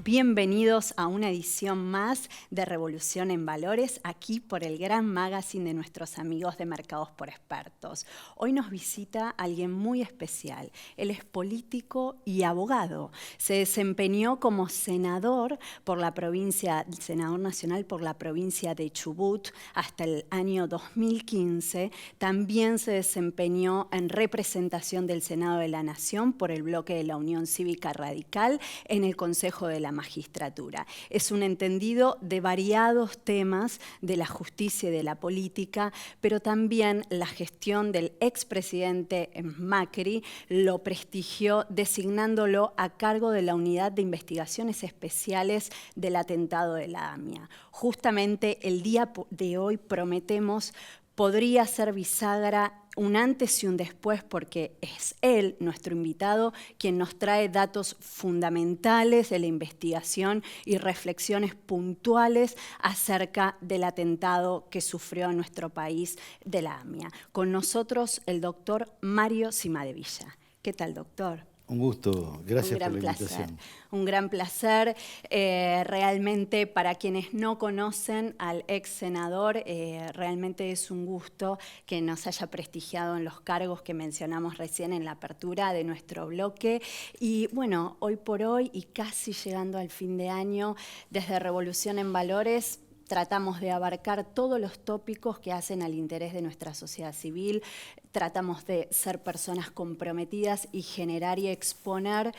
Bienvenidos a una edición más de Revolución en Valores, aquí por el gran magazine de nuestros amigos de Mercados por Expertos. Hoy nos visita alguien muy especial. Él es político y abogado. Se desempeñó como senador por la provincia, senador nacional por la provincia de Chubut hasta el año 2015. También se desempeñó en representación del Senado de la Nación por el bloque de la Unión Cívica Radical en el Consejo de la Magistratura. Es un entendido de variados temas de la justicia y de la política, pero también la gestión del expresidente Macri lo prestigió designándolo a cargo de la Unidad de Investigaciones Especiales del atentado de la AMIA. Justamente el día de hoy prometemos podría ser bisagra un antes y un después, porque es él, nuestro invitado, quien nos trae datos fundamentales de la investigación y reflexiones puntuales acerca del atentado que sufrió nuestro país de la AMIA. Con nosotros el doctor Mario Cimadevilla. ¿Qué tal, doctor? Un gusto, gracias por la invitación. Un gran placer. Realmente, para quienes no conocen al ex senador, realmente es un gusto que nos haya prestigiado en los cargos que mencionamos recién en la apertura de nuestro bloque. Y bueno, hoy por hoy y casi llegando al fin de año, desde Revolución en Valores, tratamos de abarcar todos los tópicos que hacen al interés de nuestra sociedad civil. Tratamos de ser personas comprometidas y generar y exponer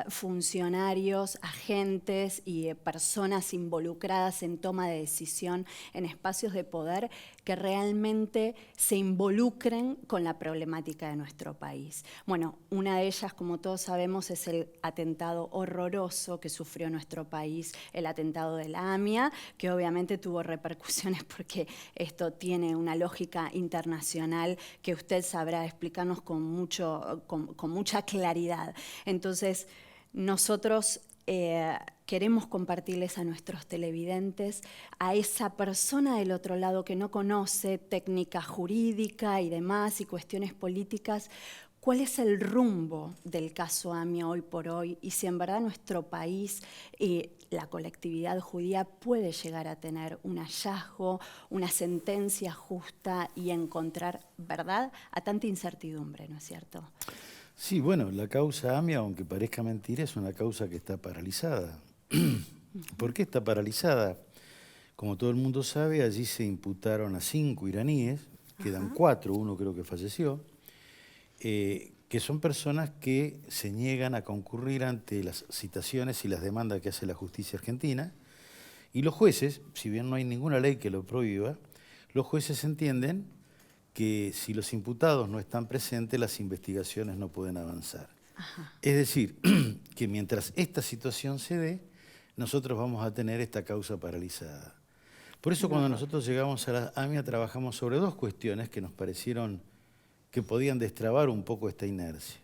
funcionarios, agentes y personas involucradas en toma de decisión en espacios de poder que realmente se involucren con la problemática de nuestro país. Bueno, una de ellas, como todos sabemos, es el atentado horroroso que sufrió nuestro país, el atentado de la AMIA, que obviamente tuvo repercusiones porque esto tiene una lógica internacional que usted sabrá explicarnos con mucha claridad. Entonces, nosotros queremos compartirles a nuestros televidentes, a esa persona del otro lado que no conoce técnica jurídica y demás y cuestiones políticas, cuál es el rumbo del caso AMIA hoy por hoy y si en verdad nuestro país y la colectividad judía puede llegar a tener un hallazgo, una sentencia justa y encontrar verdad a tanta incertidumbre, ¿no es cierto? Sí, bueno, la causa AMIA, aunque parezca mentira, es una causa que está paralizada. ¿Por qué está paralizada? Como todo el mundo sabe, allí se imputaron a 5 iraníes, quedan 4, uno creo que falleció, que son personas que se niegan a concurrir ante las citaciones y las demandas que hace la justicia argentina, y los jueces, si bien no hay ninguna ley que lo prohíba, los jueces entienden que si los imputados no están presentes, las investigaciones no pueden avanzar. Ajá. Es decir, que mientras esta situación se dé, nosotros vamos a tener esta causa paralizada. Por eso cuando nosotros llegamos a la AMIA trabajamos sobre 2 cuestiones que nos parecieron que podían destrabar un poco esta inercia.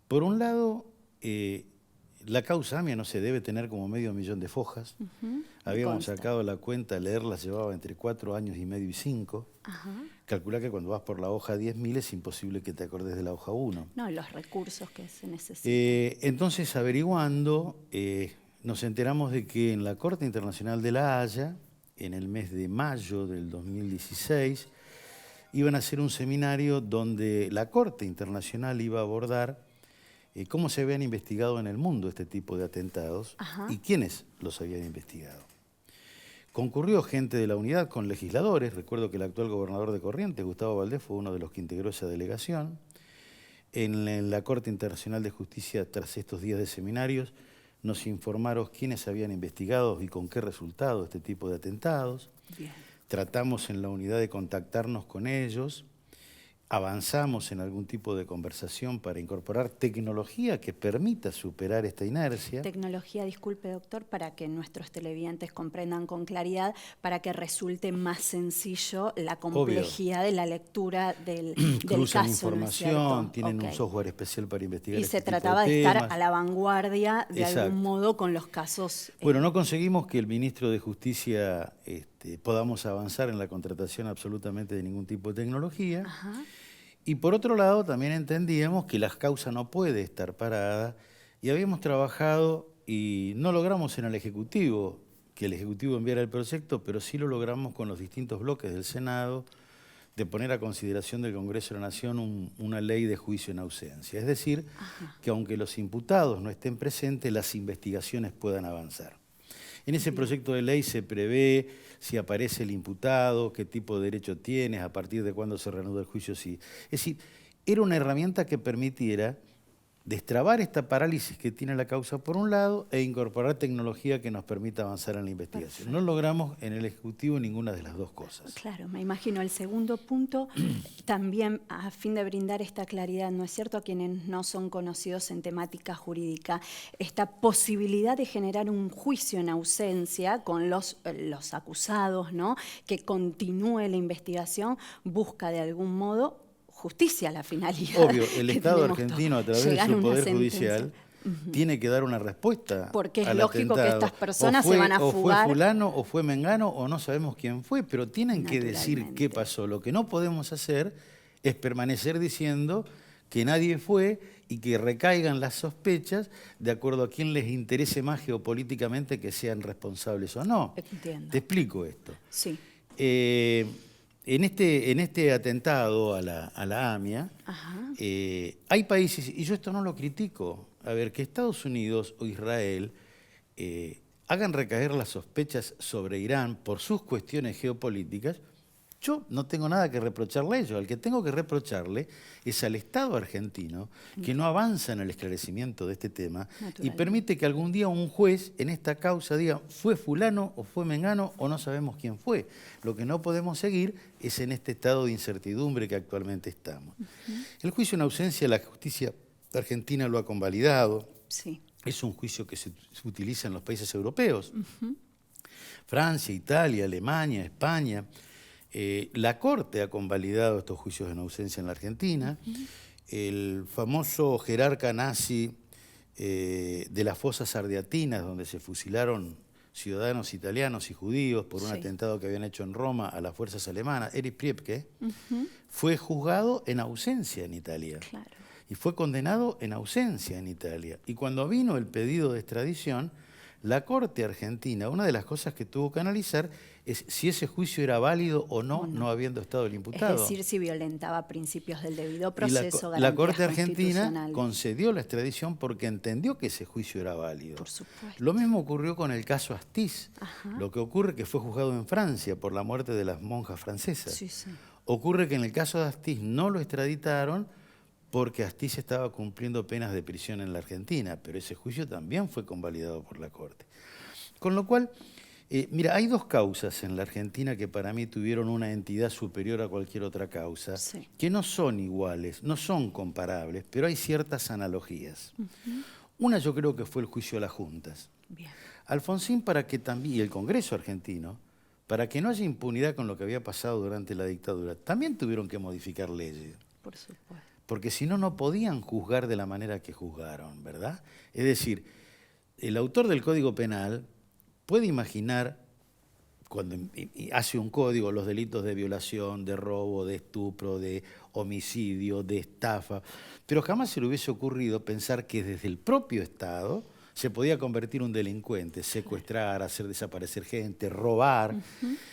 Por un lado, la causa AMIA no se debe tener como 500.000 de fojas. Habíamos sacado la cuenta, leerlas llevaba entre 4 años y medio y 5. Calculá que cuando vas por la hoja 10.000 es imposible que te acordes de la hoja 1. No, los recursos que se necesitan. Entonces, averiguando, nos enteramos de que en la Corte Internacional de La Haya, en el mes de mayo del 2016, iban a hacer un seminario donde la Corte Internacional iba a abordar cómo se habían investigado en el mundo este tipo de atentados y quiénes los habían investigado. Concurrió gente de la unidad con legisladores. Recuerdo que el actual gobernador de Corrientes, Gustavo Valdés, fue uno de los que integró esa delegación. En la Corte Internacional de Justicia, tras estos días de seminarios, nos informaron quiénes habían investigado y con qué resultado este tipo de atentados. Bien. Tratamos en la unidad de contactarnos con ellos, avanzamos en algún tipo de conversación para incorporar tecnología que permita superar esta inercia. Tecnología, disculpe doctor, para que nuestros televidentes comprendan con claridad, para que resulte más sencillo la complejidad de la lectura del Cruzan caso, información, ¿no es tienen un software especial para investigar este tipo de temas. Y se trataba de estar a la vanguardia de algún modo con los casos. Bueno, no conseguimos que el ministro de Justicia podamos avanzar en la contratación absolutamente de ningún tipo de tecnología. Y por otro lado, también entendíamos que la causa no puede estar parada y habíamos trabajado y no logramos en el Ejecutivo que el Ejecutivo enviara el proyecto, pero sí lo logramos con los distintos bloques del Senado, de poner a consideración del Congreso de la Nación una ley de juicio en ausencia. Es decir, que aunque los imputados no estén presentes, las investigaciones puedan avanzar. En ese proyecto de ley se prevé si aparece el imputado, qué tipo de derecho tiene, a partir de cuándo se reanuda el juicio. Sí. Es decir, era una herramienta que permitiera destrabar esta parálisis que tiene la causa por un lado e incorporar tecnología que nos permita avanzar en la investigación. No logramos en el Ejecutivo ninguna de las dos cosas. Claro, me imagino. El segundo punto, también a fin de brindar esta claridad, ¿no es cierto?, a quienes no son conocidos en temática jurídica, esta posibilidad de generar un juicio en ausencia con los acusados, ¿no?, que continúe la investigación, busca de algún modo justicia, la finalidad. Obvio, el Estado argentino, a través de su Poder Judicial, tiene que dar una respuesta. Porque es al lógico atentado. que estas personas se van a fugar. O fue fulano, o fue mengano, o no sabemos quién fue, pero tienen que decir qué pasó. Lo que no podemos hacer es permanecer diciendo que nadie fue y que recaigan las sospechas de acuerdo a quién les interese más geopolíticamente que sean responsables o no. Entiendo. Te explico esto. Sí. En este atentado a la AMIA, hay países, y yo esto no lo critico, a ver, que Estados Unidos o Israel hagan recaer las sospechas sobre Irán por sus cuestiones geopolíticas, yo no tengo nada que reprocharle a ellos. Al que tengo que reprocharle es al Estado argentino, que no avanza en el esclarecimiento de este tema y permite que algún día un juez en esta causa diga fue fulano o fue mengano o no sabemos quién fue. Lo que no podemos seguir es en este estado de incertidumbre que actualmente estamos. El juicio en ausencia, la justicia argentina lo ha convalidado. Sí. Es un juicio que se utiliza en los países europeos. Francia, Italia, Alemania, España. La Corte ha convalidado estos juicios en ausencia en la Argentina. El famoso jerarca nazi de las fosas ardeatinas, donde se fusilaron ciudadanos italianos y judíos por un atentado que habían hecho en Roma a las fuerzas alemanas, Erich Priebke, fue juzgado en ausencia en Italia. Claro. Y fue condenado en ausencia en Italia. Y cuando vino el pedido de extradición, la Corte Argentina, una de las cosas que tuvo que analizar es si ese juicio era válido o no, no habiendo estado el imputado. Es decir, si violentaba principios del debido proceso. Y la Corte Argentina concedió la extradición porque entendió que ese juicio era válido. Por supuesto. Lo mismo ocurrió con el caso Astiz. Lo que ocurre es que fue juzgado en Francia por la muerte de las monjas francesas. Sí, sí. Ocurre que en el caso de Astiz no lo extraditaron porque Astiz estaba cumpliendo penas de prisión en la Argentina, pero ese juicio también fue convalidado por la Corte. Con lo cual, mira, hay dos causas en la Argentina que para mí tuvieron una entidad superior a cualquier otra causa, que no son iguales, no son comparables, pero hay ciertas analogías. Una yo creo que fue el juicio a las juntas. Bien. Alfonsín, para que también, y el Congreso argentino, para que no haya impunidad con lo que había pasado durante la dictadura, también tuvieron que modificar leyes. Por supuesto. Porque si no, no podían juzgar de la manera que juzgaron, ¿verdad? Es decir, el autor del Código Penal puede imaginar, cuando hace un código, los delitos de violación, de robo, de estupro, de homicidio, de estafa, pero jamás se le hubiese ocurrido pensar que desde el propio Estado se podía convertir un delincuente, secuestrar, hacer desaparecer gente, robar.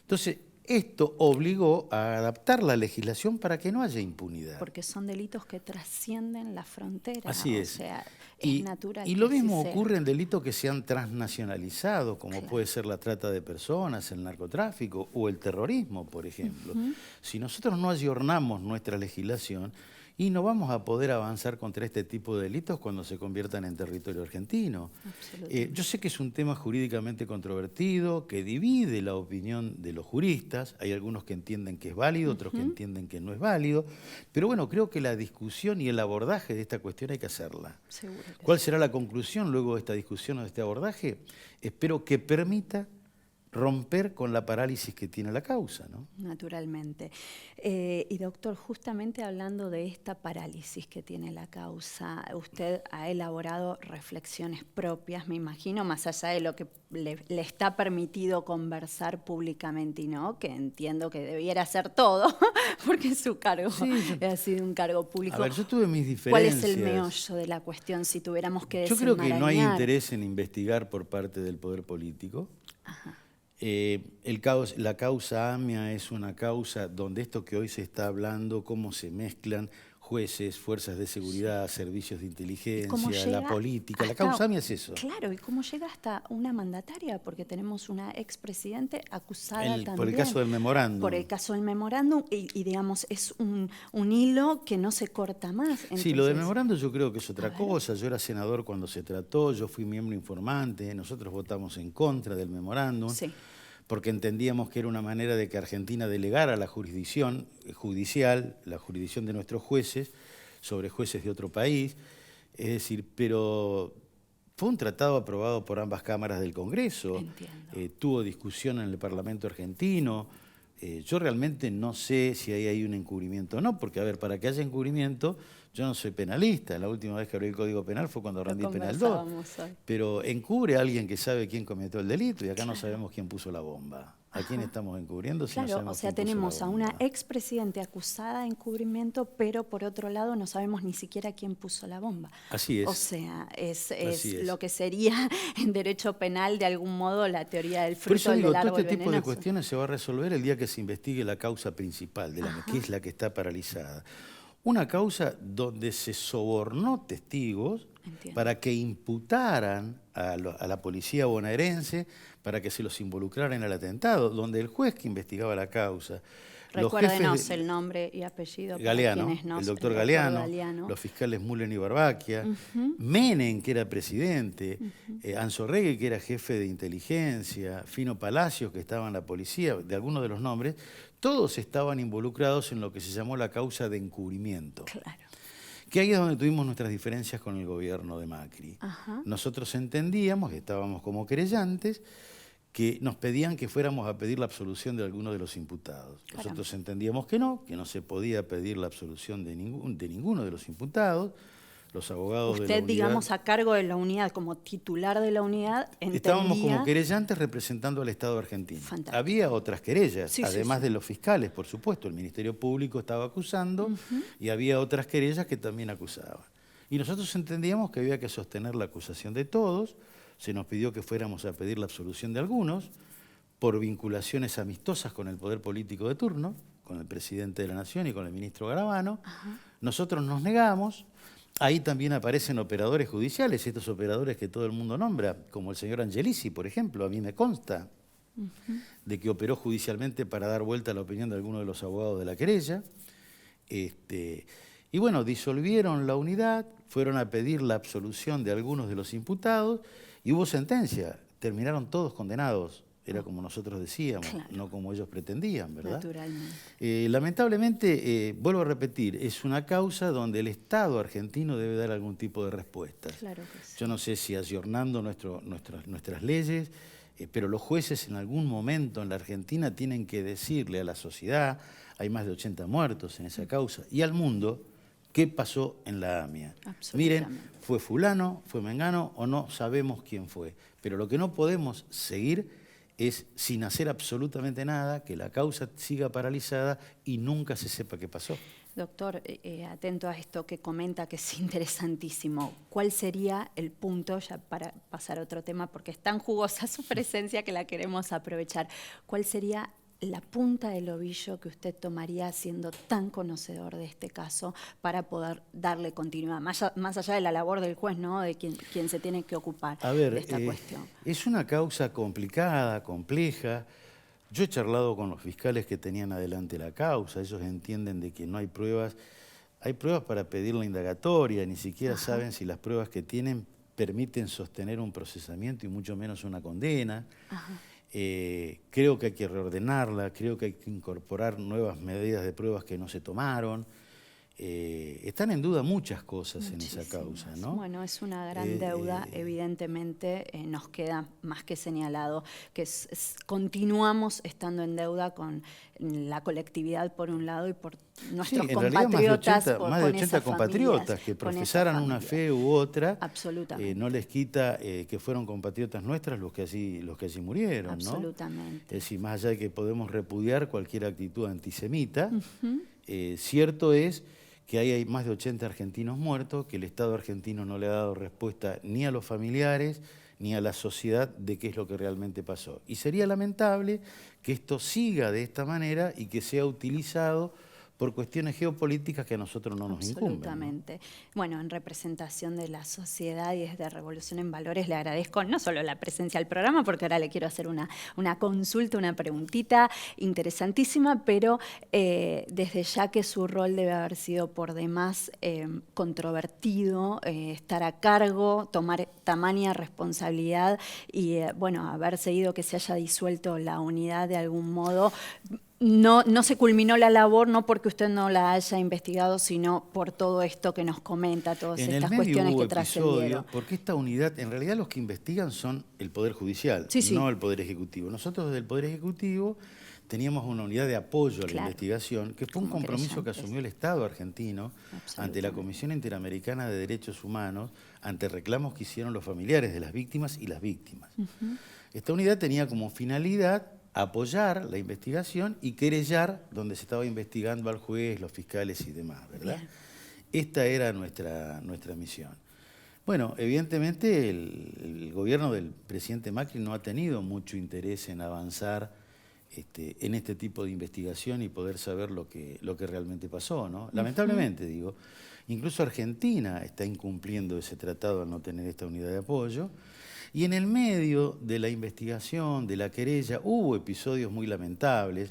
Entonces, esto obligó a adaptar la legislación para que no haya impunidad. Porque son delitos que trascienden la frontera. Así es. O sea, es natural. Y lo mismo ocurre en delitos que se han transnacionalizado, como puede ser la trata de personas, el narcotráfico o el terrorismo, por ejemplo. Si nosotros no ayornamos nuestra legislación, y no vamos a poder avanzar contra este tipo de delitos cuando se conviertan en territorio argentino. Yo sé que es un tema jurídicamente controvertido, que divide la opinión de los juristas. Hay algunos que entienden que es válido, otros que entienden que no es válido. Pero bueno, creo que la discusión y el abordaje de esta cuestión hay que hacerla. ¿Cuál será la conclusión luego de esta discusión o de este abordaje? Espero que permita romper con la parálisis que tiene la causa, ¿no? Naturalmente. Y doctor, justamente hablando de esta parálisis que tiene la causa, usted ha elaborado reflexiones propias, me imagino, más allá de lo que le está permitido conversar públicamente y no, que entiendo que debiera hacer todo, porque su cargo ha sido un cargo público. A ver, yo tuve mis diferencias. ¿Cuál es el meollo de la cuestión si tuviéramos que Yo desenmarañar? creo que no hay interés en investigar por parte del poder político. Ajá. La causa AMIA es una causa donde esto que hoy se está hablando, cómo se mezclan jueces, fuerzas de seguridad, servicios de inteligencia, la política. La causa AMIA es eso. Claro, ¿y cómo llega hasta una mandataria? Porque tenemos una expresidente acusada también. Por el caso del memorándum. Por el caso del memorándum, y digamos, es un hilo que no se corta más. Entonces, sí, lo del memorándum yo creo que es otra cosa. Yo era senador cuando se trató, yo fui miembro informante, nosotros votamos en contra del memorándum. Sí. Porque entendíamos que era una manera de que Argentina delegara la jurisdicción judicial, la jurisdicción de nuestros jueces, sobre jueces de otro país. Es decir, pero fue un tratado aprobado por ambas cámaras del Congreso. Tuvo discusión en el Parlamento argentino. Yo realmente no sé si ahí hay un encubrimiento o no, porque, a ver, para que haya encubrimiento, yo no soy penalista. La última vez que abrí el Código Penal fue cuando rendí Penal 2. Pero encubre a alguien que sabe quién cometió el delito y acá no sabemos quién puso la bomba. ¿A quién estamos encubriendo si no sabemos quién puso tenemos la a bomba? una expresidente acusada de encubrimiento, pero por otro lado no sabemos ni siquiera quién puso la bomba. Así es. O sea, es lo que sería en derecho penal de algún modo la teoría del fruto del árbol venenoso. Todo este tipo de cuestiones se va a resolver el día que se investigue la causa principal, que es la que está paralizada. Una causa donde se sobornó testigos para que imputaran a la policía bonaerense, para que se los involucrara en el atentado, donde el juez que investigaba la causa... Recuérdenos el nombre y apellido. Galeano, el doctor Galeano, los fiscales Mullen y Barbaquia, Menem, que era presidente, Anzorregui, que era jefe de inteligencia, Fino Palacios, que estaba en la policía, de algunos de los nombres, todos estaban involucrados en lo que se llamó la causa de encubrimiento. Claro. Que ahí es donde tuvimos nuestras diferencias con el gobierno de Macri. Nosotros entendíamos, estábamos como querellantes, que nos pedían que fuéramos a pedir la absolución de alguno de los imputados. Nosotros entendíamos que no se podía pedir la absolución de ninguno de los imputados. Los abogados de la unidad... Usted, digamos, a cargo de la unidad, como titular de la unidad, entendía... Estábamos como querellantes representando al Estado argentino. Fantástico. Había otras querellas, además de los fiscales, por supuesto. El Ministerio Público estaba acusando y había otras querellas que también acusaban. Y nosotros entendíamos que había que sostener la acusación de todos. Se nos pidió que fuéramos a pedir la absolución de algunos por vinculaciones amistosas con el poder político de turno, con el presidente de la Nación y con el ministro Garabano. Nosotros nos negamos. Ahí también aparecen operadores judiciales, estos operadores que todo el mundo nombra, como el señor Angelici, por ejemplo. A mí me consta de que operó judicialmente para dar vuelta a la opinión de algunos de los abogados de la querella. Y bueno, disolvieron la unidad, fueron a pedir la absolución de algunos de los imputados y hubo sentencia. Terminaron todos condenados. Era como nosotros decíamos, no como ellos pretendían, ¿verdad? Naturalmente. Lamentablemente, vuelvo a repetir, es una causa donde el Estado argentino debe dar algún tipo de respuestas. Claro que sí. Yo no sé si ayornando nuestras leyes, pero los jueces en algún momento en la Argentina tienen que decirle a la sociedad, hay más de 80 muertos en esa causa, y al mundo, qué pasó en la AMIA. Miren, fue fulano, fue mengano o no sabemos quién fue. Pero lo que no podemos seguir es sin hacer absolutamente nada, que la causa siga paralizada y nunca se sepa qué pasó. Doctor, atento a esto que comenta, que es interesantísimo. ¿Cuál sería el punto, ya para pasar a otro tema, porque es tan jugosa su presencia que la queremos aprovechar? ¿Cuál sería la punta del ovillo que usted tomaría siendo tan conocedor de este caso para poder darle continuidad, más allá de la labor del juez, ¿no? De quien se tiene que ocupar de esta cuestión? Es una causa complicada, compleja. Yo he charlado con los fiscales que tenían adelante la causa, ellos entienden de que no hay pruebas. Hay pruebas para pedir la indagatoria, ni siquiera saben si las pruebas que tienen permiten sostener un procesamiento y mucho menos una condena. Creo que hay que reordenarla, creo que hay que incorporar nuevas medidas de pruebas que no se tomaron. están en duda muchas cosas en esa causa, ¿no? Bueno, es una gran deuda, evidentemente nos queda más que señalado que continuamos estando en deuda con la colectividad por un lado y por nuestros compatriotas. Más de 80 compatriotas que profesaran una fe u otra. Absolutamente. No les quita que fueron compatriotas nuestras los que allí murieron, ¿no? Absolutamente. Es decir, más allá de que podemos repudiar cualquier actitud antisemita, cierto es que hay más de 80 argentinos muertos, que el Estado argentino no le ha dado respuesta ni a los familiares ni a la sociedad de qué es lo que realmente pasó. Y sería lamentable que esto siga de esta manera y que sea utilizado por cuestiones geopolíticas que a nosotros no nos incumben. Absolutamente. Bueno, en representación de la sociedad y desde Revolución en Valores le agradezco no solo la presencia al programa, porque ahora le quiero hacer una consulta, una preguntita interesantísima, pero desde ya que su rol debe haber sido por demás controvertido, estar a cargo, tomar tamaña responsabilidad y, bueno, haber seguido que se haya disuelto la unidad de algún modo. No se culminó la labor, no porque usted no la haya investigado, sino por todo esto que nos comenta, todas estas cuestiones que trascendieron. Porque esta unidad, en realidad los que investigan son el Poder Judicial, no el Poder Ejecutivo. Nosotros desde el Poder Ejecutivo teníamos una unidad de apoyo a la investigación, que fue un compromiso que asumió el Estado argentino ante la Comisión Interamericana de Derechos Humanos, ante reclamos que hicieron los familiares de las víctimas y las víctimas. Esta unidad tenía como finalidad apoyar la investigación y querellar donde se estaba investigando al juez, los fiscales y demás, ¿verdad? Bien. Esta era nuestra misión. Bueno, evidentemente el gobierno del presidente Macri no ha tenido mucho interés en avanzar en este tipo de investigación y poder saber lo que realmente pasó, ¿no? Lamentablemente, digo, incluso Argentina está incumpliendo ese tratado al no tener esta unidad de apoyo. Y en el medio de la investigación, de la querella, hubo episodios muy lamentables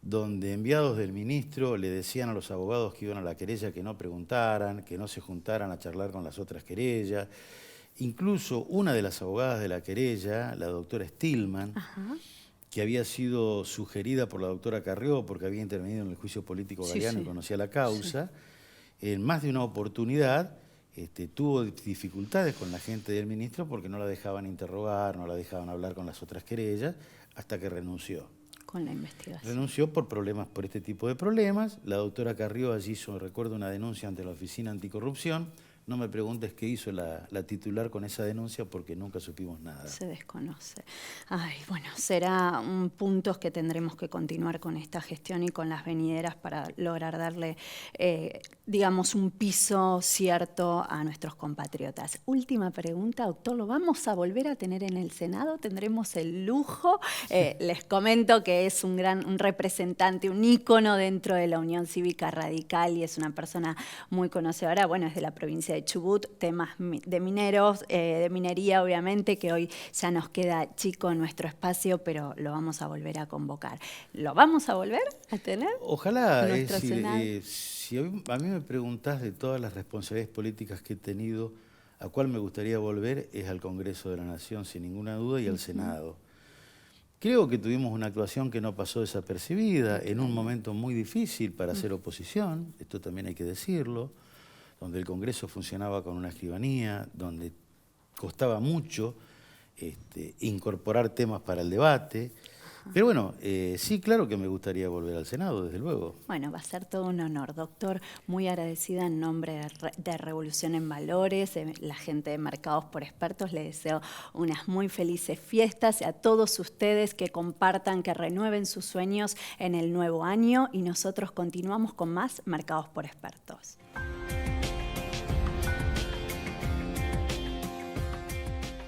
donde enviados del ministro le decían a los abogados que iban a la querella que no preguntaran, que no se juntaran a charlar con las otras querellas. Incluso una de las abogadas de la querella, la doctora Stillman, que había sido sugerida por la doctora Carrió porque había intervenido en el juicio político galeano y conocía la causa, en más de una oportunidad tuvo dificultades con la gente del ministro porque no la dejaban interrogar, no la dejaban hablar con las otras querellas, hasta que renunció. Con la investigación. Renunció por este tipo de problemas. La doctora Carrió allí hizo, recuerdo, una denuncia ante la Oficina Anticorrupción. No me preguntes qué hizo la titular con esa denuncia porque nunca supimos nada. Se desconoce. Ay, bueno, será un punto que tendremos que continuar con esta gestión y con las venideras para lograr darle, digamos, un piso cierto a nuestros compatriotas. Última pregunta, doctor, ¿lo vamos a volver a tener en el Senado? ¿Tendremos el lujo? Les comento que es un representante, un ícono dentro de la Unión Cívica Radical y es una persona muy conocedora, bueno, es de la provincia de Chubut, temas de mineros, de minería obviamente, que hoy ya nos queda chico en nuestro espacio, pero lo vamos a volver a convocar. ¿Lo vamos a volver a tener? Ojalá. Si a mí me preguntás de todas las responsabilidades políticas que he tenido, a cuál me gustaría volver es al Congreso de la Nación, sin ninguna duda, y al Senado. Creo que tuvimos una actuación que no pasó desapercibida en un momento muy difícil para hacer oposición, esto también hay que decirlo, donde el Congreso funcionaba con una escribanía, donde costaba mucho incorporar temas para el debate. Pero bueno, sí, claro que me gustaría volver al Senado, desde luego. Bueno, va a ser todo un honor, doctor. Muy agradecida en nombre de Revolución en Valores, la gente de Mercados por Expertos. Le deseo unas muy felices fiestas y a todos ustedes que compartan, que renueven sus sueños en el nuevo año y nosotros continuamos con más Mercados por Expertos.